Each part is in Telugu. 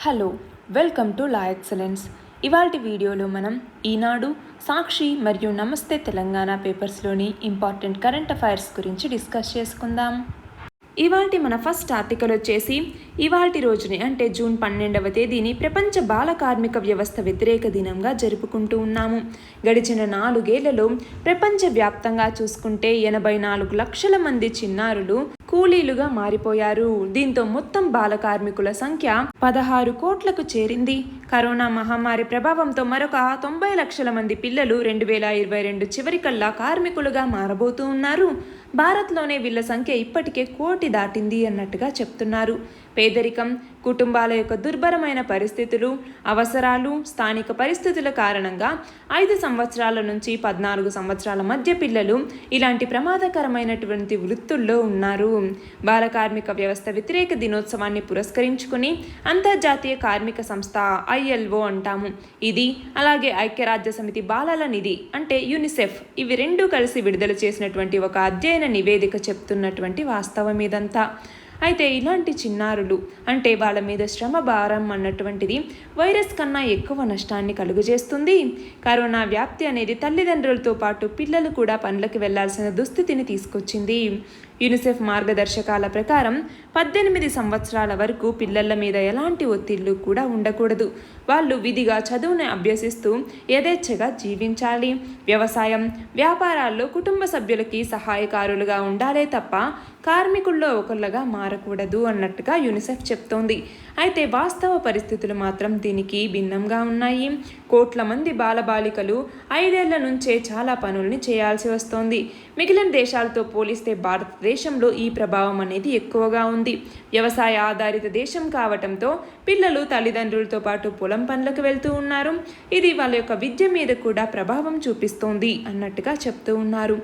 Hello, welcome to law excellence. ఇవాల్టి వీడియోలో మనం ఈనాడు, సాక్షి మరియు నమస్తే తెలంగాణ పేపర్స్లోని ఇంపార్టెంట్ కరెంట్ అఫైర్స్ గురించి డిస్కస్ చేసుకుందాం. ఇవాల్టి మన ఫస్ట్ ఆర్టికల్ వచ్చేసి ఇవాల్టి రోజుని అంటే జూన్ 12వ తేదీని ప్రపంచ బాల కార్మిక వ్యవస్థ వ్యతిరేక దినంగా జరుపుకుంటూ ఉన్నాము. గడిచిన 4 ఏళ్లలో ప్రపంచవ్యాప్తంగా చూసుకుంటే 84 లక్షల మంది చిన్నారులు కూలీలుగా మారిపోయారు. దీంతో మొత్తం బాల కార్మికుల సంఖ్య 16 కోట్లకు చేరింది. కరోనా మహమ్మారి ప్రభావంతో మరొక 90 లక్షల మంది పిల్లలు 2022 చివరికల్లా కార్మికులుగా మారబోతూ ఉన్నారు. భారత్లోనే వీళ్ళ సంఖ్య ఇప్పటికే 1 కోటి దాటింది అన్నట్టుగా చెప్తున్నారు. పేదరికం, కుటుంబాల యొక్క దుర్భరమైన పరిస్థితులు, అవసరాలు, స్థానిక పరిస్థితుల కారణంగా 5 సంవత్సరాల నుంచి 14 సంవత్సరాల మధ్య పిల్లలు ఇలాంటి ప్రమాదకరమైనటువంటి వృత్తుల్లో ఉన్నారు. బాల కార్మిక వ్యవస్థ వ్యతిరేక దినోత్సవాన్ని పురస్కరించుకుని అంతర్జాతీయ కార్మిక సంస్థ ILO అంటాము, ఇది అలాగే ఐక్యరాజ్య సమితి బాలల నిధి అంటే యూనిసెఫ్, ఇవి రెండూ కలిసి విడుదల చేసినటువంటి ఒక అధ్యయన నివేదిక చెప్తున్నటువంటి వాస్తవం ఇదంతా. అయితే ఇలాంటి చిన్నారులు అంటే వాళ్ళ మీద శ్రమ భారం అన్నటువంటిది వైరస్ కన్నా ఎక్కువ నష్టాన్ని కలుగజేస్తుంది. కరోనా వ్యాప్తి అనేది తల్లిదండ్రులతో పాటు పిల్లలు కూడా పనులకు వెళ్లాల్సిన దుస్థితిని తీసుకొచ్చింది. యూనిసెఫ్ మార్గదర్శకాల ప్రకారం 18 సంవత్సరాల వరకు పిల్లల మీద ఎలాంటి ఒత్తిళ్లు కూడా ఉండకూడదు. వాళ్ళు విధిగా చదువుని అభ్యసిస్తూ యథేచ్ఛగా జీవించాలి. వ్యవసాయం, వ్యాపారాల్లో కుటుంబ సభ్యులకి సహాయకారులుగా ఉండాలే తప్ప కార్మికుల్లో ఒకళ్ళగా మారకూడదు అన్నట్టుగా యూనిసెఫ్ చెప్తోంది. అయితే వాస్తవ పరిస్థితులు మాత్రం దీనికి భిన్నంగా ఉన్నాయి. కోట్ల మంది బాలబాలికలు 5 ఏళ్ల నుంచే చాలా పనుల్ని చేయాల్సి వస్తోంది. మిగిలిన దేశాలతో పోలిస్తే భారతదేశంలో ఈ ప్రభావం అనేది ఎక్కువగా ఉంది. వ్యవసాయ ఆధారిత దేశం కావటంతో పిల్లలు తల్లిదండ్రులతో పాటు పొలం పనులకు వెళ్తూ ఉన్నారు. ఇది వాళ్ళ యొక్క విద్య మీద కూడా ప్రభావం చూపిస్తోంది అన్నట్టుగా చెప్తూ ఉన్నారు.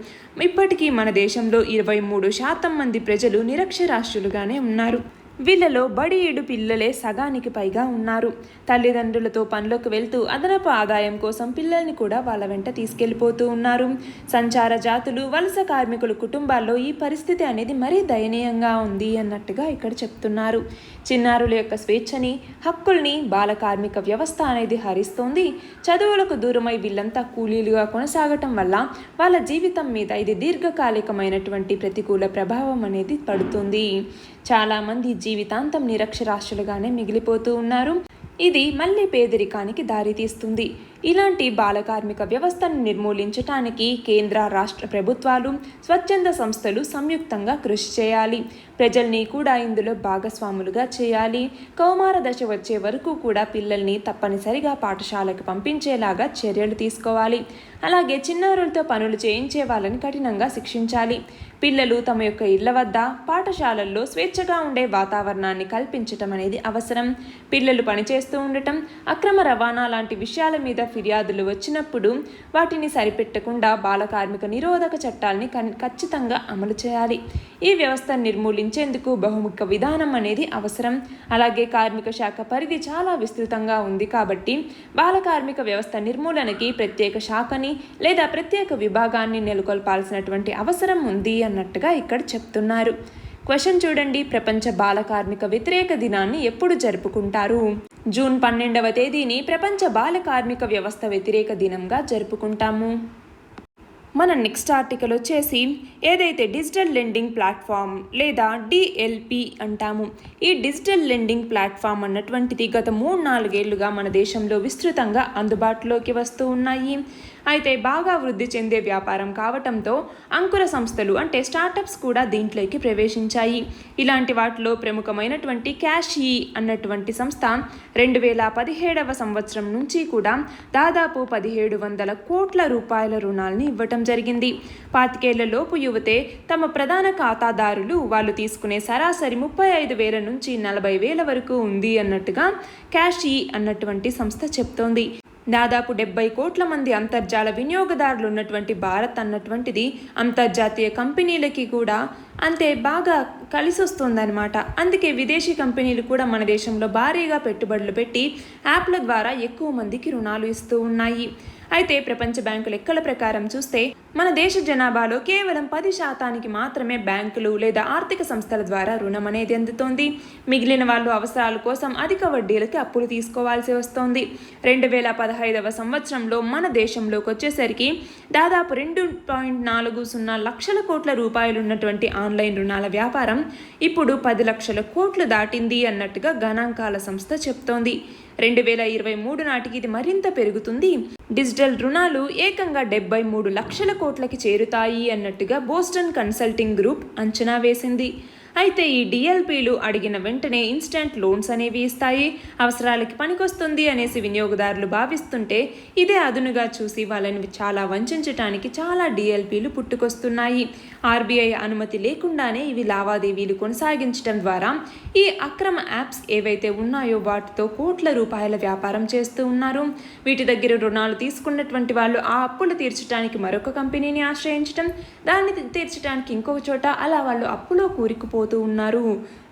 ఇప్పటికీ మన దేశంలో 23% మంది ప్రజలు నిరక్షరాస్యులుగానే ఉన్నారు. వీళ్ళలో బడి ఏడు పిల్లలే సగానికి పైగా ఉన్నారు. తల్లిదండ్రులతో పనులకు వెళ్తూ అదనపు ఆదాయం కోసం పిల్లల్ని కూడా వాళ్ళ వెంట తీసుకెళ్లిపోతూ ఉన్నారు. సంచార జాతులు, వలస కార్మికుల కుటుంబాల్లో ఈ పరిస్థితి అనేది మరీ దయనీయంగా ఉంది అన్నట్టుగా ఇక్కడ చెప్తున్నారు. చిన్నారుల యొక్క స్వేచ్ఛని, హక్కుల్ని బాల కార్మిక వ్యవస్థ అనేది హరిస్తోంది. చదువులకు దూరమై వీళ్ళంతా కూలీలుగా కొనసాగటం వల్ల వాళ్ళ జీవితం మీద ఇది దీర్ఘకాలికమైనటువంటి ప్రతికూల ప్రభావం అనేది పడుతుంది. చాలామంది జీవితాంతం నిరక్షరాస్యులుగానే మిగిలిపోతూ ఉన్నారు. ఇది మళ్ళీ పేదరికానికి దారితీస్తుంది. ఇలాంటి బాల కార్మిక వ్యవస్థను నిర్మూలించడానికి కేంద్ర, రాష్ట్ర ప్రభుత్వాలు, స్వచ్ఛంద సంస్థలు సంయుక్తంగా కృషి చేయాలి. ప్రజల్ని కూడా ఇందులో భాగస్వాములుగా చేయాలి. కౌమార దశ వచ్చే వరకు కూడా పిల్లల్ని తప్పనిసరిగా పాఠశాలకు పంపించేలాగా చర్యలు తీసుకోవాలి. అలాగే చిన్నారులతో పనులు చేయించే వాళ్ళని కఠినంగా శిక్షించాలి. పిల్లలు తమ యొక్క ఇళ్ల వద్ద, పాఠశాలల్లో స్వేచ్ఛగా ఉండే వాతావరణాన్ని కల్పించటం అనేది అవసరం. పిల్లలు పనిచేస్తూ ఉండటం, అక్రమ రవాణా లాంటి విషయాల మీద ఫిర్యాదులు వచ్చినప్పుడు వాటిని సరిపెట్టకుండా బాల కార్మిక నిరోధక చట్టాలని ఖచ్చితంగా అమలు చేయాలి. ఈ వ్యవస్థను నిర్మూలించేందుకు బహుముఖ విధానం అనేది అవసరం. అలాగే కార్మిక శాఖ పరిధి చాలా విస్తృతంగా ఉంది కాబట్టి బాల కార్మిక వ్యవస్థ నిర్మూలనకి ప్రత్యేక శాఖని లేదా ప్రత్యేక విభాగాన్ని నెలకొల్పాల్సినటువంటి అవసరం ఉంది అన్నట్టుగా ఇక్కడ చెప్తున్నారు. క్వశ్చన్ చూడండి, ప్రపంచ బాల కార్మిక వ్యతిరేక దినాన్ని ఎప్పుడు జరుపుకుంటారు? జూన్ 12వ తేదీని ప్రపంచ బాల కార్మిక వ్యవస్థ వ్యతిరేక దినంగా జరుపుకుంటాము. మన నెక్స్ట్ ఆర్టికల్ వచ్చేసి ఏదైతే డిజిటల్ లెండింగ్ ప్లాట్ఫామ్ లేదా DLP అంటాము, ఈ డిజిటల్ లెండింగ్ ప్లాట్ఫామ్ అన్నటువంటిది గత 3-4 ఏళ్లుగా మన దేశంలో విస్తృతంగా అందుబాటులోకి వస్తూ ఉన్నాయి. అయితే బాగా వృద్ధి చెందే వ్యాపారం కావటంతో అంకుర సంస్థలు అంటే స్టార్టప్స్ కూడా దీంట్లోకి ప్రవేశించాయి. ఇలాంటి వాటిలో ప్రముఖమైనటువంటి క్యాషీ అన్నటువంటి సంస్థ 2017వ సంవత్సరం నుంచి కూడా దాదాపు 1700 కోట్ల రూపాయల రుణాలని ఇవ్వటం జరిగింది. 25 ఏళ్లలోపు యువతే తమ ప్రధాన ఖాతాదారులు. వాళ్ళు తీసుకునే సరాసరి 35,000 నుంచి 40,000 వరకు ఉంది అన్నట్టుగా క్యాషీ అన్నటువంటి సంస్థ చెప్తోంది. దాదాపు 70 కోట్ల మంది అంతర్జాల వినియోగదారులు ఉన్నటువంటి భారత్ అన్నటువంటిది అంతర్జాతీయ కంపెనీలకి కూడా అంతే బాగా కలిసి వస్తుందన్నమాట. అందుకే విదేశీ కంపెనీలు కూడా మన దేశంలో భారీగా పెట్టుబడులు పెట్టి యాప్ల ద్వారా ఎక్కువ మందికి రుణాలు ఇస్తూ ఉన్నాయి. అయితే ప్రపంచ బ్యాంకు లెక్కల ప్రకారం చూస్తే మన దేశ జనాభాలో కేవలం 10% మాత్రమే బ్యాంకులు లేదా ఆర్థిక సంస్థల ద్వారా రుణం అనేది అందుతోంది. మిగిలిన వాళ్ళు అవసరాల కోసం అధిక వడ్డీలకి అప్పులు తీసుకోవాల్సి వస్తోంది. 2015 సంవత్సరంలో మన దేశంలోకి వచ్చేసరికి దాదాపు 2.40 లక్షల కోట్ల రూపాయలు ఉన్నటువంటి ఆన్లైన్ రుణాల వ్యాపారం ఇప్పుడు 10 లక్షల కోట్లు దాటింది అన్నట్టుగా గణాంకాల సంస్థ చెప్తోంది. 2023 నాటికి ఇది మరింత పెరుగుతుంది. డిజిటల్ రుణాలు ఏకంగా 73 లక్షల కోట్లకి చేరుతాయి అన్నట్టుగా బోస్టన్ కన్సల్టింగ్ గ్రూప్ అంచనా వేసింది. అయితే ఈ డిఎల్పీలు అడిగిన వెంటనే ఇన్స్టెంట్ లోన్స్ అనేవి ఇస్తాయి, అవసరాలకి పనికొస్తుంది అనేసి వినియోగదారులు భావిస్తుంటే ఇదే అదునుగా చూసి వాళ్ళని చాలా వంచడానికి చాలా డిఎల్పీలు పుట్టుకొస్తున్నాయి. ఆర్బీఐ అనుమతి లేకుండానే ఇవి లావాదేవీలు కొనసాగించడం ద్వారా ఈ అక్రమ యాప్స్ ఏవైతే ఉన్నాయో వాటితో కోట్ల రూపాయల వ్యాపారం చేస్తూ ఉన్నారు. వీటి దగ్గర రుణాలు తీసుకున్నటువంటి వాళ్ళు ఆ అప్పులు తీర్చడానికి మరొక కంపెనీని ఆశ్రయించడం, దాన్ని తీర్చడానికి ఇంకొక చోట, అలా వాళ్ళు అప్పులో కూరుకుపోతూ ఉన్నారు.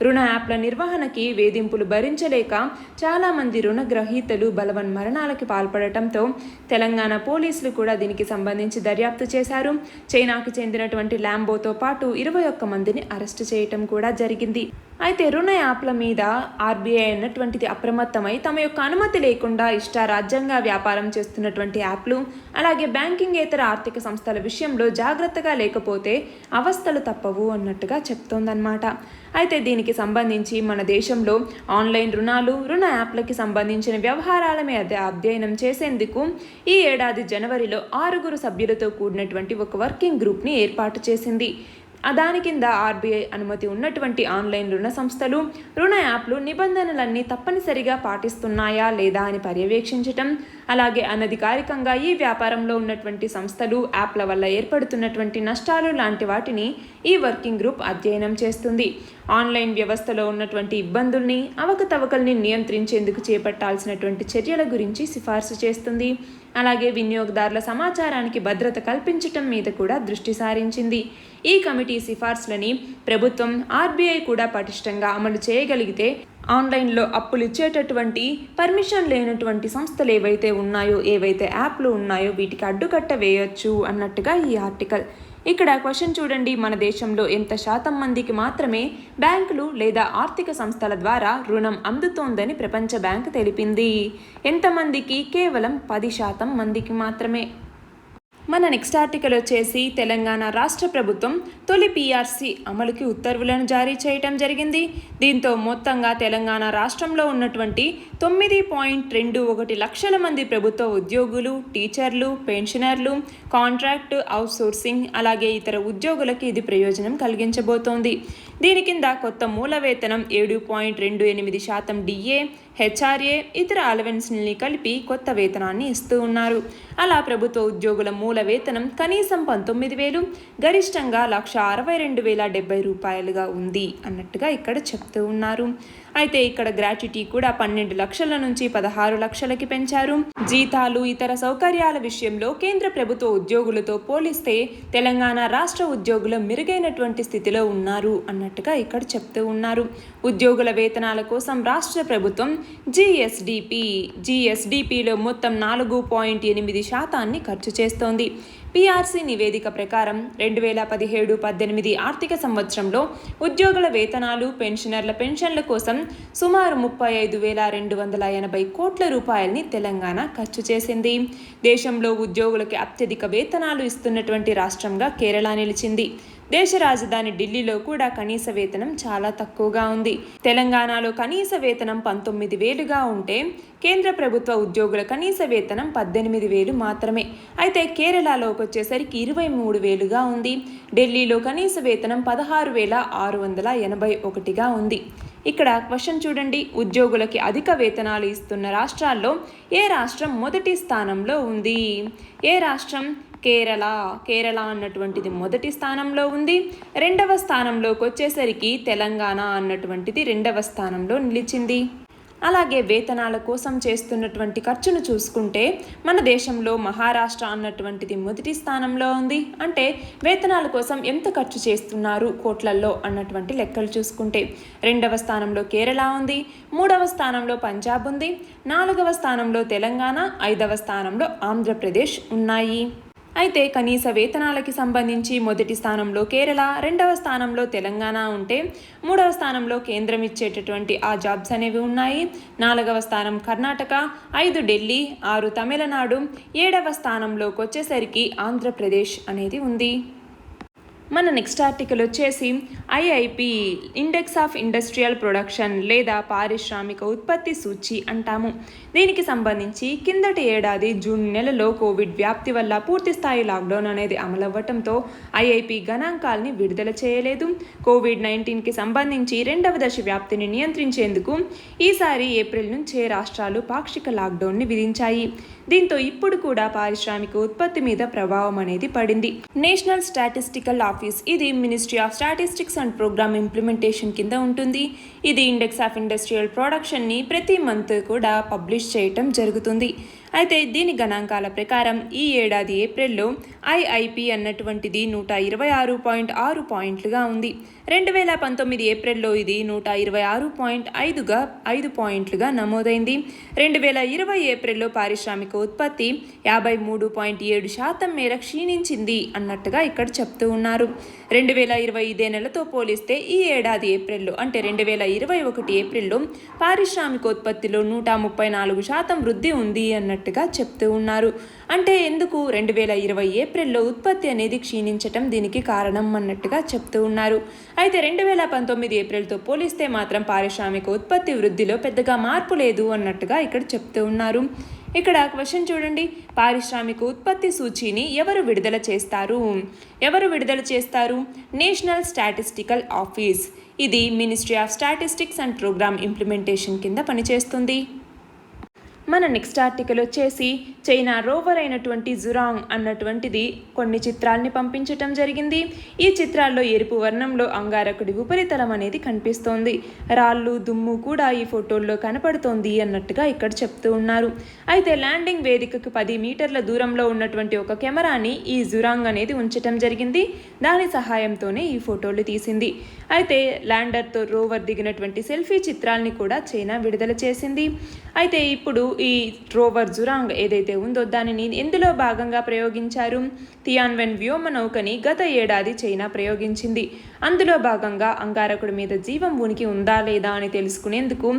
రుణ యాప్ల నిర్వహణకి వేధింపులు భరించలేక చాలామంది రుణగ్రహీతలు బలవన్మరణాలకి పాల్పడటంతో తెలంగాణ పోలీసులు కూడా దీనికి సంబంధించి దర్యాప్తు చేశారు. చైనాకి చెందినటువంటి ల్యాంబోతో పాటు 21 మందిని అరెస్టు చేయటం కూడా జరిగింది. అయితే రుణ యాప్ల మీద ఆర్బీఐ అన్నటువంటిది అప్రమత్తమై తమ యొక్క అనుమతి లేకుండా ఇష్టారాజ్యంగా వ్యాపారం చేస్తున్నటువంటి యాప్లు, అలాగే బ్యాంకింగేతర ఆర్థిక సంస్థల విషయంలో జాగ్రత్తగా లేకపోతే అవస్థలు తప్పవు అన్నట్టుగా చెప్తోందన్నమాట. అయితే దీనికి సంబంధించి మన దేశంలో ఆన్లైన్ రుణాలు, రుణ యాప్లకి సంబంధించిన వ్యవహారాల మీద అధ్యయనం చేసేందుకు ఈ ఏడాది జనవరిలో 6 సభ్యులతో కూడినటువంటి ఒక వర్కింగ్ గ్రూప్ని ఏర్పాటు చేసింది. దాని కింద ఆర్బీఐ అనుమతి ఉన్నటువంటి ఆన్లైన్ రుణ సంస్థలు, రుణ యాప్లు నిబంధనలన్నీ తప్పనిసరిగా పాటిస్తున్నాయా లేదా అని పర్యవేక్షించటం, అలాగే అనధికారికంగా ఈ వ్యాపారంలో ఉన్నటువంటి సంస్థలు, యాప్ల వల్ల ఏర్పడుతున్నటువంటి నష్టాలు లాంటి వాటిని ఈ వర్కింగ్ గ్రూప్ అధ్యయనం చేస్తుంది. ఆన్లైన్ వ్యవస్థలో ఉన్నటువంటి ఇబ్బందుల్ని, అవకతవకల్ని నియంత్రించేందుకు చేపట్టాల్సినటువంటి చర్యల గురించి సిఫార్సు చేస్తుంది. అలాగే వినియోగదారుల సమాచారానికి భద్రత కల్పించటం మీద కూడా దృష్టి సారించింది. ఈ కమిటీ సిఫార్సులని ప్రభుత్వం, ఆర్బీఐ కూడా పటిష్టంగా అమలు చేయగలిగితే ఆన్లైన్లో అప్పులు ఇచ్చేటటువంటి పర్మిషన్ లేనటువంటి సంస్థలు ఏవైతే ఉన్నాయో, ఏవైతే యాప్లు ఉన్నాయో వీటికి అడ్డుకట్ట వేయొచ్చు అన్నట్టుగా ఈ ఆర్టికల్. ఇక్కడ క్వశ్చన్ చూడండి, మన దేశంలో ఎంత శాతం మందికి మాత్రమే బ్యాంకులు లేదా ఆర్థిక సంస్థల ద్వారా రుణం అందుతోందని ప్రపంచ బ్యాంక్ తెలిపింది. ఎంతమందికి? కేవలం 10% మందికి మాత్రమే. మన నెక్స్ట్ ఆర్టికల్ వచ్చేసి తెలంగాణ రాష్ట్ర ప్రభుత్వం తొలి పీఆర్సీ అమలుకి ఉత్తర్వులను జారీ చేయటం జరిగింది. దీంతో మొత్తంగా తెలంగాణ రాష్ట్రంలో ఉన్నటువంటి 9.21 లక్షల మంది ప్రభుత్వ ఉద్యోగులు, టీచర్లు, పెన్షనర్లు, కాంట్రాక్ట్, అవుట్సోర్సింగ్, అలాగే ఇతర ఉద్యోగులకి ఇది ప్రయోజనం కలిగించబోతోంది. దీని కింద కొత్త మూల వేతనం 7.28% డిఏ, హెచ్ఆర్ఏ, ఇతర అలవెన్స్ని కలిపి కొత్త వేతనాన్ని ఇస్తూ ఉన్నారు. అలా ప్రభుత్వ ఉద్యోగుల మూల వేతనం కనీసం 19,000, గరిష్టంగా 1,62,070 రూపాయలుగా ఉంది అన్నట్టుగా ఇక్కడ చెప్తూ ఉన్నారు. అయితే ఇక్కడ గ్రాట్యుటీ కూడా 12 లక్షల నుంచి 16 లక్షలకి పెంచారు. జీతాలు, ఇతర సౌకర్యాల విషయంలో కేంద్ర ప్రభుత్వ ఉద్యోగులతో పోలిస్తే తెలంగాణ రాష్ట్ర ఉద్యోగులు మెరుగైనటువంటి స్థితిలో ఉన్నారు అన్నట్టుగా ఇక్కడ చెప్తూ ఉన్నారు. ఉద్యోగుల వేతనాల కోసం రాష్ట్ర ప్రభుత్వం జీఎస్డిపిలో మొత్తం 4.8% ఖర్చు చేస్తోంది. పీఆర్సీ నివేదిక ప్రకారం 2017-18 ఆర్థిక సంవత్సరంలో ఉద్యోగుల వేతనాలు, పెన్షనర్ల పెన్షన్ల కోసం సుమారు 35,280 కోట్ల రూపాయలని తెలంగాణ ఖర్చు చేసింది. దేశంలో ఉద్యోగులకి అత్యధిక వేతనాలు ఇస్తున్నటువంటి రాష్ట్రంగా కేరళ నిలిచింది. దేశ రాజధాని ఢిల్లీలో కూడా కనీస వేతనం చాలా తక్కువగా ఉంది. తెలంగాణలో కనీస వేతనం 19,000గా ఉంటే కేంద్ర ప్రభుత్వ ఉద్యోగుల కనీస వేతనం 18,000 మాత్రమే. అయితే కేరళలోకి వచ్చేసరికి 23,000గా ఉంది. ఢిల్లీలో కనీస వేతనం 16,681గా ఉంది. ఇక్కడ క్వశ్చన్ చూడండి, ఉద్యోగులకి అధిక వేతనాలు ఇస్తున్న రాష్ట్రాల్లో ఏ రాష్ట్రం మొదటి స్థానంలో ఉంది? ఏ రాష్ట్రం? కేరళ అన్నటువంటిది మొదటి స్థానంలో ఉంది. రెండవ స్థానంలోకి వచ్చేసరికి తెలంగాణ అన్నటువంటిది రెండవ స్థానంలో నిలిచింది. అలాగే వేతనాల కోసం చేస్తున్నటువంటి ఖర్చును చూసుకుంటే మన దేశంలో మహారాష్ట్ర అన్నటువంటిది మొదటి స్థానంలో ఉంది. అంటే వేతనాల కోసం ఎంత ఖర్చు చేస్తున్నారు కోట్లల్లో అన్నటువంటి లెక్కలు చూసుకుంటే. రెండవ స్థానంలో కేరళ ఉంది, మూడవ స్థానంలో పంజాబ్ ఉంది, నాలుగవ స్థానంలో తెలంగాణ, ఐదవ స్థానంలో ఆంధ్రప్రదేశ్ ఉన్నాయి. అయితే కనీస వేతనాలకి సంబంధించి మొదటి స్థానంలో కేరళ, రెండవ స్థానంలో తెలంగాణ ఉంటే మూడవ స్థానంలో కేంద్రం ఇచ్చేటటువంటి ఆ జాబ్స్ అనేవి ఉన్నాయి. నాలుగవ స్థానం కర్ణాటక, 5 ఢిల్లీ, 6 తమిళనాడు, 7వ స్థానంలోకి వచ్చేసరికి ఆంధ్రప్రదేశ్ అనేది ఉంది. మన నెక్స్ట్ ఆర్టికల్ వచ్చేసి IIP index of industrial production లేదా పారిశ్రామిక ఉత్పత్తి సూచి అంటాము. దీనికి సంబంధించి కిందటి ఏడాది జూన్ నెలలో కోవిడ్ వ్యాప్తి వల్ల పూర్తిస్థాయి లాక్డౌన్ అనేది అమలవ్వటంతో ఐఐపి గణాంకాల్ని విడుదల చేయలేదు. కోవిడ్-19కి సంబంధించి రెండవ దశ వ్యాప్తిని నియంత్రించేందుకు ఈసారి ఏప్రిల్ నుంచే రాష్ట్రాలు పాక్షిక లాక్డౌన్ని విధించాయి. దీంతో ఇప్పుడు కూడా పారిశ్రామిక ఉత్పత్తి మీద ప్రభావం అనేది పడింది. నేషనల్ స్టాటిస్టికల్ ఆఫీస్ ఇది ministry of statistics and programme implementation కింద ఉంటుంది. ఇది ఇండెక్స్ ఆఫ్ ఇండస్ట్రియల్ ప్రొడక్షన్ని ప్రతి మంత్ కూడా పబ్లిష్ చేయటం జరుగుతుంది. అయితే దీని గణాంకాల ప్రకారం ఈ ఏడాది ఏప్రిల్లో ఐఐపి అన్నటువంటిది 126.6 పాయింట్లుగా ఉంది. 2019 ఏప్రిల్లో ఇది 126.5 పాయింట్లుగా నమోదైంది. 2020 ఏప్రిల్లో పారిశ్రామిక ఉత్పత్తి 53.7% మేర క్షీణించింది అన్నట్టుగా ఇక్కడ చెప్తూ ఉన్నారు. 2020 ఇదే నెలతో పోలిస్తే ఈ ఏడాది ఏప్రిల్లో అంటే 2021 ఏప్రిల్లో పారిశ్రామికోత్పత్తిలో 134% వృద్ధి ఉంది అన్నట్టుగా చెప్తూ ఉన్నారు. అంటే ఎందుకు 2020 ఏప్రిల్లో ఉత్పత్తి అనేది క్షీణించటం దీనికి కారణం అన్నట్టుగా చెప్తూ ఉన్నారు. అయితే 2019 ఏప్రిల్తో పోలిస్తే మాత్రం పారిశ్రామిక ఉత్పత్తి వృద్ధిలో పెద్దగా మార్పు లేదు అన్నట్టుగా ఇక్కడ చెప్తూ ఉన్నారు. ఇక్కడ క్వశ్చన్ చూడండి, పారిశ్రామిక ఉత్పత్తి సూచీని ఎవరు విడుదల చేస్తారు? National statistical office. ఇది ministry of statistics and programme implementation కింద పనిచేస్తుంది. మన నెక్స్ట్ ఆర్టికల్ వచ్చేసి చైనా రోవర్ అయినటువంటి జురాంగ్ అన్నటువంటిది కొన్ని చిత్రాల్ని పంపించటం జరిగింది. ఈ చిత్రాల్లో ఎరుపు వర్ణంలో అంగారకుడి ఉపరితలం అనేది కనిపిస్తోంది. రాళ్ళు, దుమ్ము కూడా ఈ ఫోటోల్లో కనపడుతోంది అన్నట్టుగా ఇక్కడ చెప్తూ ఉన్నారు. అయితే ల్యాండింగ్ వేదికకు 10 మీటర్ల దూరంలో ఉన్నటువంటి ఒక కెమెరాని ఈ జురాంగ్ అనేది ఉంచటం జరిగింది. దాని సహాయంతోనే ఈ ఫోటోలు తీసింది. అయితే ల్యాండర్తో రోవర్ దిగినటువంటి సెల్ఫీ చిత్రాల్ని కూడా చైనా విడుదల చేసింది. అయితే ఇప్పుడు ఈ రోవర్ జురాంగ్ ఏదైతే ఉందో దానిని ఎందులో భాగంగా ప్రయోగించారు? తియాన్వెన్ వ్యోమనౌకని గత ఏడాది చైనా ప్రయోగించింది. అందులో భాగంగా అంగారకుడి మీద జీవం ఉనికి ఉందా లేదా అని తెలుసుకునేందుకు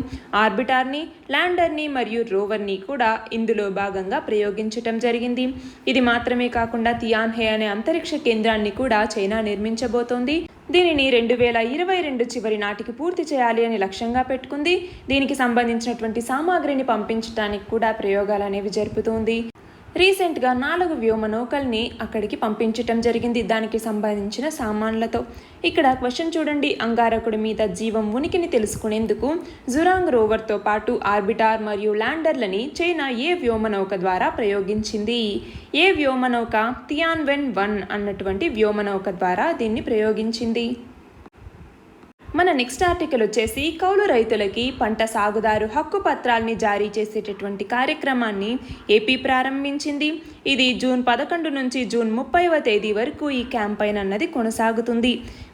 ఆర్బిటార్ని, ల్యాండర్ని మరియు రోవర్ని కూడా ఇందులో భాగంగా ప్రయోగించటం జరిగింది. ఇది మాత్రమే కాకుండా తియాన్హే అనే అంతరిక్ష కేంద్రాన్ని కూడా చైనా నిర్మించబోతోంది. దీనిని 2022 చివరి నాటికి పూర్తి చేయాలి అని లక్ష్యంగా పెట్టుకుంది. దీనికి సంబంధించినటువంటి సామాగ్రిని పంపించడానికి కూడా ప్రయోగాలు అనేవి జరుపుతోంది. రీసెంట్గా 4 వ్యోమనౌకల్ని అక్కడికి పంపించటం జరిగింది దానికి సంబంధించిన సామాన్లతో. ఇక్కడ క్వశ్చన్ చూడండి, అంగారకుడి మీద జీవం ఉనికిని తెలుసుకునేందుకు జురాంగ్ రోవర్తో పాటు ఆర్బిటార్ మరియు ల్యాండర్లని చైనా ఏ వ్యోమనౌక ద్వారా ప్రయోగించింది? ఏ వ్యోమనౌక? తియాన్వెన్ 1 అన్నటువంటి వ్యోమనౌక ద్వారా దీన్ని ప్రయోగించింది. మన నెక్స్ట్ ఆర్టికల్ వచ్చేసి కౌలు రైతులకి పంట సాగుదారు హక్కు పత్రాల్ని జారీ చేసేటటువంటి కార్యక్రమాన్ని ఏపీ ప్రారంభించింది. ఇది జూన్ 11 నుంచి జూన్ 30వ తేదీ వరకు ఈ క్యాంపెయిన్ అన్నది కొనసాగుతుంది.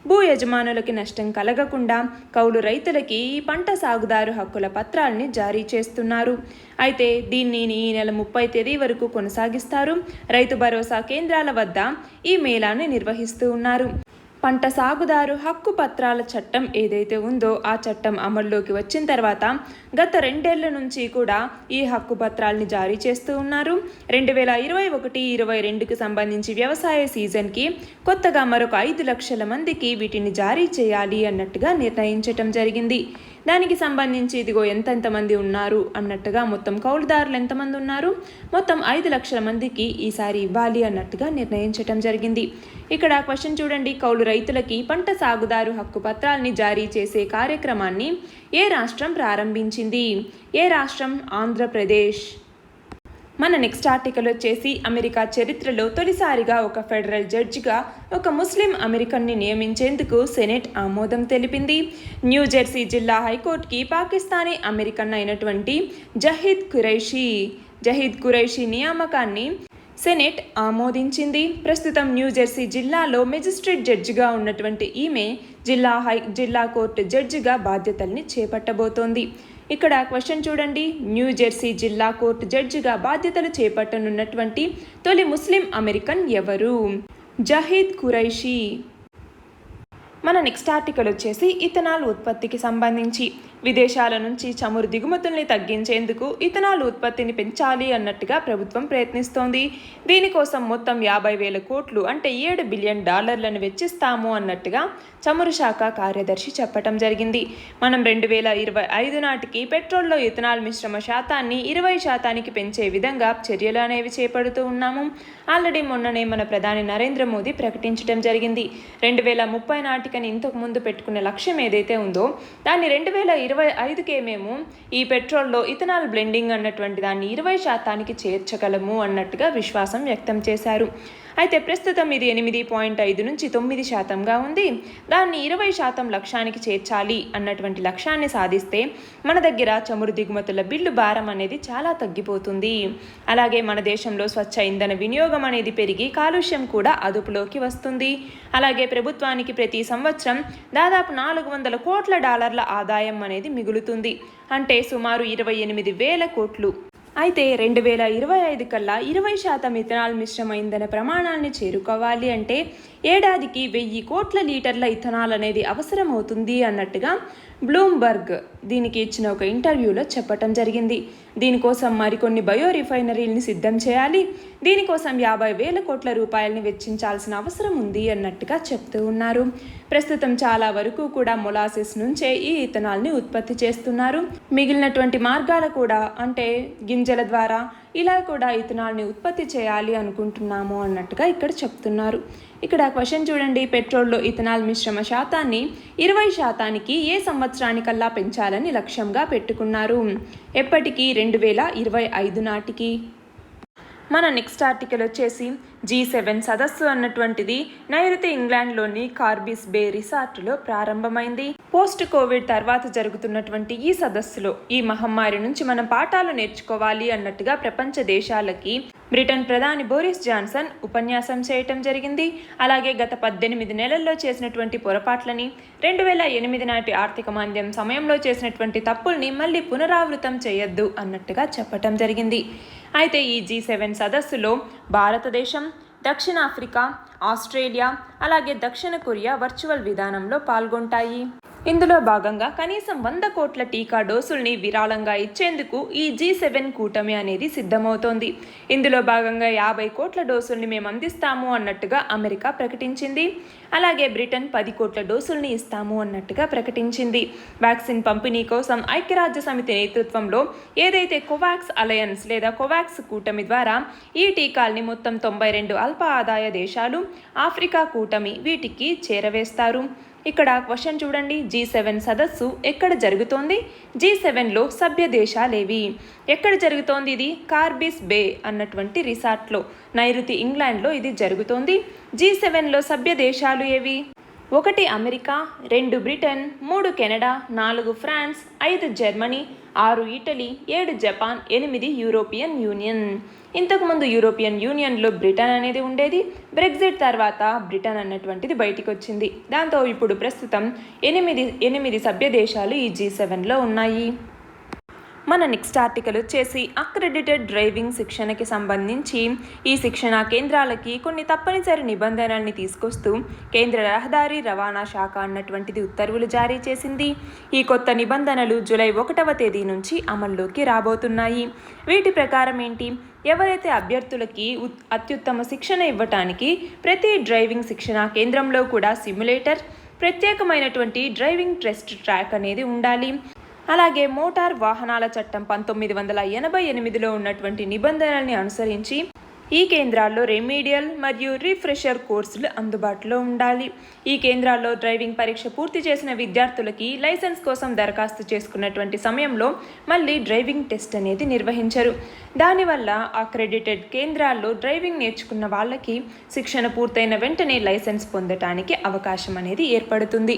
భూ యజమానులకి నష్టం కలగకుండా కౌలు రైతులకి ఈ పంట సాగుదారు హక్కుల పత్రాల్ని జారీ చేస్తున్నారు. అయితే దీన్ని ఈ నెల 30 తేదీ వరకు కొనసాగిస్తారు. రైతు భరోసా కేంద్రాల వద్ద ఈ మేళాన్ని నిర్వహిస్తూ ఉన్నారు. పంట సాగుదారు హక్కు పత్రాల చట్టం ఏదైతే ఉందో ఆ చట్టం అమల్లోకి వచ్చిన తర్వాత గత 2 ఏళ్ల నుంచి కూడా ఈ హక్కు పత్రాలని జారీ చేస్తూ ఉన్నారు. 2021-22కి సంబంధించి వ్యవసాయ సీజన్కి కొత్తగా మరొక 5 లక్షల మందికి వీటిని జారీ చేయాలి అన్నట్టుగా నిర్ణయించటం జరిగింది. దానికి సంబంధించి ఇదిగో ఎంతమంది ఉన్నారు అన్నట్టుగా మొత్తం కౌలుదారులు ఎంతమంది ఉన్నారు, మొత్తం 5 లక్షల మందికి ఈసారి ఇవ్వాలి అన్నట్టుగా నిర్ణయించటం జరిగింది. ఇక్కడ క్వశ్చన్ చూడండి, కౌలు రైతులకి పంట సాగుదారు హక్కు పత్రాల్ని జారీ చేసే కార్యక్రమాన్ని ఏ రాష్ట్రం ప్రారంభించింది? ఏ రాష్ట్రం? ఆంధ్రప్రదేశ్. మన నెక్స్ట్ ఆర్టికల్ వచ్చేసి అమెరికా చరిత్రలో తొలిసారిగా ఒక ఫెడరల్ జడ్జిగా ఒక ముస్లిం అమెరికన్ని నియమించేందుకు సెనెట్ ఆమోదం తెలిపింది. న్యూజెర్సీ జిల్లా హైకోర్టుకి పాకిస్తానీ అమెరికన్ అయినటువంటి జహీద్ ఖురైషీ నియామకాన్ని సెనెట్ ఆమోదించింది. ప్రస్తుతం న్యూజెర్సీ జిల్లాలో మెజిస్ట్రేట్ జడ్జిగా ఉన్నటువంటి ఈమె జిల్లా కోర్టు జడ్జిగా బాధ్యతల్ని చేపట్టబోతోంది. ఇక్కడ క్వశ్చన్ చూడండి, న్యూజెర్సీ జిల్లా కోర్టు జడ్జిగా బాధ్యతలు చేపట్టనున్నటువంటి తొలి ముస్లిం అమెరికన్ ఎవరు? జహీద్ ఖురైషీ. మన నెక్స్ట్ ఆర్టికల్ వచ్చేసి ఇథనాల్ ఉత్పత్తికి సంబంధించి విదేశాల నుంచి చమురు దిగుమతుల్ని తగ్గించేందుకు ఇథనాల్ ఉత్పత్తిని పెంచాలి అన్నట్టుగా ప్రభుత్వం ప్రయత్నిస్తోంది. దీనికోసం మొత్తం 50,000 కోట్లు అంటే $7 బిలియన్ వెచ్చిస్తాము అన్నట్టుగా చమురు శాఖ కార్యదర్శి చెప్పడం జరిగింది. మనం 2025 నాటికి పెట్రోల్లో ఇథనాల్ మిశ్రమ శాతాన్ని 20% పెంచే విధంగా చర్యలు అనేవి చేపడుతూ ఉన్నాము. ఆల్రెడీ మొన్ననే మన ప్రధాని నరేంద్ర మోదీ ప్రకటించడం జరిగింది. 2030 నాటికని ఇంతకు ముందు పెట్టుకునే లక్ష్యం ఏదైతే ఉందో దాన్ని 2025కే మేము ఈ పెట్రోల్లో ఇథనాల్ బ్లెండింగ్ అన్నటువంటి దాన్ని 20% చేర్చగలము అన్నట్టుగా విశ్వాసం వ్యక్తం చేశారు. అయితే ప్రస్తుతం ఇది 8.5 నుంచి 9%గా ఉంది. దాన్ని 20% లక్ష్యానికి చేర్చాలి అన్నటువంటి లక్ష్యాన్ని సాధిస్తే మన దగ్గర చమురు దిగుమతుల బిల్లు భారం అనేది చాలా తగ్గిపోతుంది. అలాగే మన దేశంలో స్వచ్ఛ ఇంధన వినియోగం అనేది పెరిగి కాలుష్యం కూడా అదుపులోకి వస్తుంది. అలాగే ప్రభుత్వానికి ప్రతి సంవత్సరం దాదాపు $400 కోట్ల ఆదాయం అనేది మిగులుతుంది. అంటే సుమారు 28,000 కోట్లు. అయితే 2025 కల్లా 20% ఇథనాల్ మిశ్రమ ఇంధన ప్రమాణాన్ని చేరుకోవాలి అంటే ఏడాదికి 1,000 కోట్ల లీటర్ల ఇథనాల్ అనేది అవసరమవుతుంది అన్నట్టుగా బ్లూంబర్గ్ దీనికి ఇచ్చిన ఒక ఇంటర్వ్యూలో చెప్పటం జరిగింది. దీనికోసం మరికొన్ని బయో రిఫైనరీల్ని సిద్ధం చేయాలి. దీనికోసం 50,000 కోట్ల రూపాయలని వెచ్చించాల్సిన అవసరం ఉంది అన్నట్టుగా చెప్తూ ఉన్నారు. ప్రస్తుతం చాలా వరకు కూడా మొలాసిస్ నుంచే ఈ ఇథనాల్ని ఉత్పత్తి చేస్తున్నారు. మిగిలినటువంటి మార్గాలు కూడా అంటే గింజల ద్వారా ఇలా కూడా ఇథనాల్ని ఉత్పత్తి చేయాలి అనుకుంటున్నాము అన్నట్టుగా ఇక్కడ చెప్తున్నారు. ఇక్కడ క్వశ్చన్ చూడండి, పెట్రోల్లో ఇథనాల్ మిశ్రమ శాతాన్ని 20%కి ఏ సంవత్సరానికల్లా పెంచాలని లక్ష్యంగా పెట్టుకున్నారు? ఎప్పటికీ? 2025 నాటికి. మన నెక్స్ట్ ఆర్టికల్ వచ్చేసి G7 సదస్సు అన్నటువంటిది నైరుతి ఇంగ్లాండ్లోని కార్బిస్ బే రిసార్ట్లో ప్రారంభమైంది. పోస్ట్ కోవిడ్ తర్వాత జరుగుతున్నటువంటి ఈ సదస్సులో ఈ మహమ్మారి నుంచి మనం పాఠాలు నేర్చుకోవాలి అన్నట్టుగా ప్రపంచ దేశాలకి బ్రిటన్ ప్రధాని బోరిస్ జాన్సన్ ఉపన్యాసం చేయటం జరిగింది. అలాగే గత 18 నెలల్లో చేసినటువంటి పొరపాట్లని 2008 నాటి ఆర్థిక మాంద్యం సమయంలో చేసినటువంటి తప్పుల్ని మళ్ళీ పునరావృతం చేయొద్దు అన్నట్టుగా చెప్పటం జరిగింది. అయితే ఈ G7 సదస్సులో భారతదేశం, దక్షిణాఫ్రికా, ఆస్ట్రేలియా అలాగే దక్షిణ కొరియా వర్చువల్ విధానంలో పాల్గొంటాయి. ఇందులో భాగంగా కనీసం 100 కోట్ల టీకా డోసుల్ని విరాళంగా ఇచ్చేందుకు ఈ G7 కూటమి అనేది సిద్ధమవుతోంది. ఇందులో భాగంగా 50 కోట్ల డోసుల్ని మేము అందిస్తాము అన్నట్టుగా అమెరికా ప్రకటించింది. అలాగే బ్రిటన్ 10 కోట్ల డోసుల్ని ఇస్తాము అన్నట్టుగా ప్రకటించింది. వ్యాక్సిన్ పంపిణీ కోసం ఐక్యరాజ్య సమితి నేతృత్వంలో ఏదైతే కోవాక్స్ అలయన్స్ లేదా కోవాక్స్ కూటమి ద్వారా ఈ టీకాల్ని మొత్తం 92 అల్ప ఆదాయ దేశాలు, ఆఫ్రికా కూటమి వీటికి చేరవేస్తారు. ఇక్కడ క్వశ్చన్ చూడండి, G7 సదస్సు ఎక్కడ జరుగుతోంది? G7లో సభ్య దేశాలేవి? ఎక్కడ జరుగుతోంది? ఇది కార్బిస్ బే అన్నటువంటి రిసార్ట్లో నైరుతి ఇంగ్లాండ్లో ఇది జరుగుతోంది. G7లో సభ్య దేశాలు ఏవి? 1 America, 2 Britain, 3 Canada, 4 France, 5 Germany, 6 Italy, 7 Japan, 8 European Union. ఇంతకుముందు యూరోపియన్ యూనియన్లో బ్రిటన్ అనేది ఉండేది. బ్రెగ్జిట్ తర్వాత బ్రిటన్ అన్నటువంటిది బయటికి వచ్చింది. దాంతో ఇప్పుడు ప్రస్తుతం 8 సభ్య దేశాలు ఈ G7లో ఉన్నాయి. మన నెక్స్ట్ ఆర్టికల్ వచ్చేసి అక్రెడిటెడ్ డ్రైవింగ్ శిక్షణకి సంబంధించి ఈ శిక్షణా కేంద్రాలకి కొన్ని తప్పనిసరి నిబంధనల్ని తీసుకొస్తూ కేంద్ర రహదారి రవాణా శాఖ అన్నటువంటిది ఉత్తర్వులు జారీ చేసింది. ఈ కొత్త నిబంధనలు జూలై 1వ తేదీ నుంచి అమల్లోకి రాబోతున్నాయి. వీటి ప్రకారం ఏంటి? ఎవరైతే అభ్యర్థులకి అత్యుత్తమ శిక్షణ ఇవ్వటానికి ప్రతి డ్రైవింగ్ శిక్షణా కేంద్రంలో కూడా సిమ్యులేటర్, ప్రత్యేకమైనటువంటి డ్రైవింగ్ టెస్ట్ ట్రాక్ అనేది ఉండాలి. అలాగే మోటార్ వాహనాల చట్టం 1988లో ఉన్నటువంటి నిబంధనల్ని అనుసరించి ఈ కేంద్రాల్లో రెమీడియల్ మరియు రిఫ్రెషర్ కోర్సులు అందుబాటులో ఉండాలి. ఈ కేంద్రాల్లో డ్రైవింగ్ పరీక్ష పూర్తి చేసిన విద్యార్థులకి లైసెన్స్ కోసం దరఖాస్తు చేసుకున్నటువంటి సమయంలో మళ్ళీ డ్రైవింగ్ టెస్ట్ అనేది నిర్వహించరు. దానివల్ల అక్రెడిటెడ్ కేంద్రాల్లో డ్రైవింగ్ నేర్చుకున్న వాళ్ళకి శిక్షణ పూర్తయిన వెంటనే లైసెన్స్ పొందటానికి అవకాశం అనేది ఏర్పడుతుంది.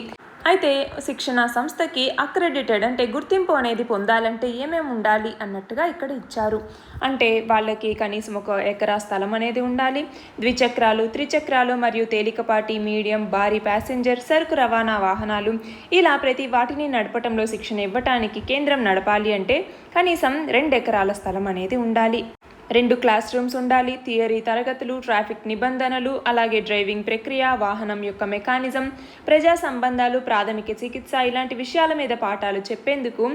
అయితే శిక్షణ సంస్థకి అక్రెడిటెడ్ అంటే గుర్తింపు అనేది పొందాలంటే ఏమేమి ఉండాలి అన్నట్టుగా ఇక్కడ ఇచ్చారు. అంటే వాళ్ళకి కనీసం 1 ఎకరా స్థలం అనేది ఉండాలి. ద్విచక్రాలు, త్రిచక్రాలు మరియు తేలికపాటి, మీడియం, భారీ ప్యాసింజర్, సరుకు రవాణా వాహనాలు ఇలా ప్రతి వాటిని నడపటంలో శిక్షణ ఇవ్వటానికి కేంద్రం నడపాలి అంటే కనీసం 2 ఎకరాల స్థలం అనేది ఉండాలి. 2 క్లాస్ రూమ్స్ ఉండాలి. థియరీ తరగతులు, ట్రాఫిక్ నిబంధనలు, అలాగే డ్రైవింగ్ ప్రక్రియ, వాహనం యొక్క మెకానిజం, ప్రజా సంబంధాలు, ప్రాథమిక చికిత్స ఇలాంటి విషయాల మీద పాఠాలు చెప్పేందుకు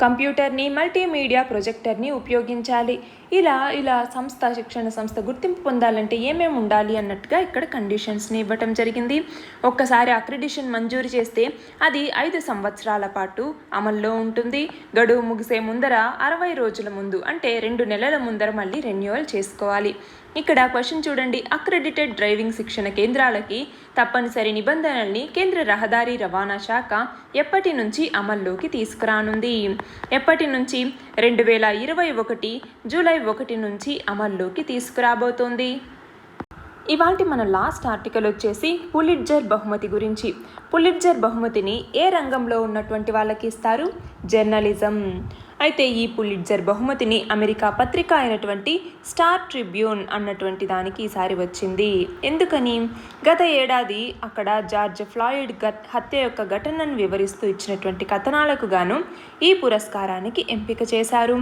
కంప్యూటర్ని, మల్టీమీడియా ప్రొజెక్టర్ని ఉపయోగించాలి. ఇలా శిక్షణ సంస్థ గుర్తింపు పొందాలంటే ఏమేమి ఉండాలి అన్నట్టుగా ఇక్కడ కండిషన్స్ని ఇవ్వటం జరిగింది. ఒక్కసారి అక్రిడిషన్ మంజూరు చేస్తే అది 5 సంవత్సరాల పాటు అమల్లో ఉంటుంది. గడువు ముగిసే ముందర 60 రోజుల ముందు అంటే 2 నెలల ముందర మళ్ళీ రెన్యువల్ చేసుకోవాలి. ఇక్కడ క్వశ్చన్ చూడండి. అక్రెడిటెడ్ డ్రైవింగ్ శిక్షణ కేంద్రాలకి తప్పనిసరి నిబంధనల్ని కేంద్ర రహదారి రవాణా శాఖ ఎప్పటి నుంచి అమల్లోకి తీసుకురానుంది? ఎప్పటి నుంచి? 2021 జూలై 1 నుంచి అమల్లోకి తీసుకురాబోతోంది. ఇవాల్టి మన లాస్ట్ ఆర్టికల్ వచ్చేసి పులిట్జర్ బహుమతి గురించి. పులిట్జర్ బహుమతిని ఏ రంగంలో ఉన్నటువంటి వాళ్ళకి ఇస్తారు? జర్నలిజం. అయితే ఈ పులిట్జర్ బహుమతిని అమెరికా పత్రిక అయినటువంటి స్టార్ ట్రిబ్యూన్ అన్నటువంటి దానికి ఈసారి వచ్చింది. ఎందుకని? గత ఏడాది అక్కడ జార్జ్ ఫ్లాయిడ్ హత్య యొక్క ఘటనను వివరిస్తూ ఇచ్చినటువంటి కథనాలకు గాను ఈ పురస్కారానికి ఎంపిక చేశారు.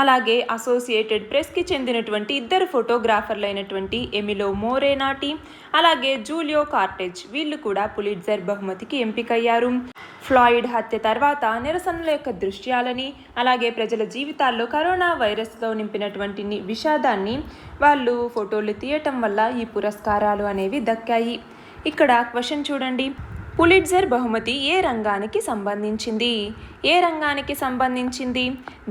అలాగే అసోసియేటెడ్ ప్రెస్కి చెందినటువంటి 2 ఫోటోగ్రాఫర్లు అయినటువంటి ఎమిలో మోరేనాటి అలాగే జూలియో కార్టెజ్ వీళ్ళు కూడా పులిట్జర్ బహుమతికి ఎంపికయ్యారు. ఫ్లాయిడ్ హత్య తర్వాత నిరసనల యొక్క దృశ్యాలని అలాగే ప్రజల జీవితాల్లో కరోనా వైరస్తో నింపినటువంటి విషాదాన్ని వాళ్ళు ఫోటోలు తీయటం వల్ల ఈ పురస్కారాలు అనేవి దక్కాయి. ఇక్కడ క్వశ్చన్ చూడండి. పులిట్జర్ బహుమతి ఏ రంగానికి సంబంధించింది? ఏ రంగానికి సంబంధించింది?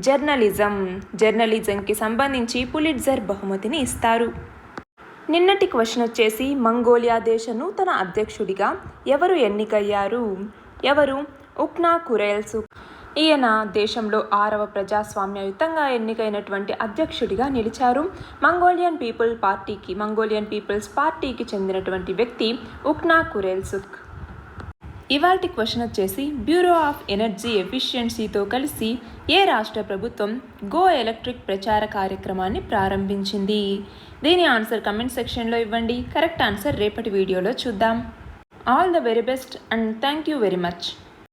జర్నలిజంకి సంబంధించి పులిట్జర్ బహుమతిని ఇస్తారు. నిన్నటి క్వశ్చన్ వచ్చేసి మంగోలియా దేశ నూతన అధ్యక్షుడిగా ఎవరు ఎన్నికయ్యారు? ఎవరు? ఉక్నా కురేల్సుక్. ఈయన దేశంలో 6వ ప్రజాస్వామ్యయుతంగా ఎన్నికైనటువంటి అధ్యక్షుడిగా నిలిచారు. మంగోలియన్ పీపుల్స్ పార్టీకి చెందినటువంటి వ్యక్తి ఉక్నా కురేల్సుక్. ఇవాల్టి క్వశ్చన్ వచ్చేసి బ్యూరో ఆఫ్ ఎనర్జీ ఎఫిషియన్సీతో కలిసి ఏ రాష్ట్ర ప్రభుత్వం గో ఎలక్ట్రిక్ ప్రచార కార్యక్రమాన్ని ప్రారంభించింది? దీని ఆన్సర్ కమెంట్ సెక్షన్లో ఇవ్వండి. కరెక్ట్ ఆన్సర్ రేపటి వీడియోలో చూద్దాం. All the very best and thank you very much.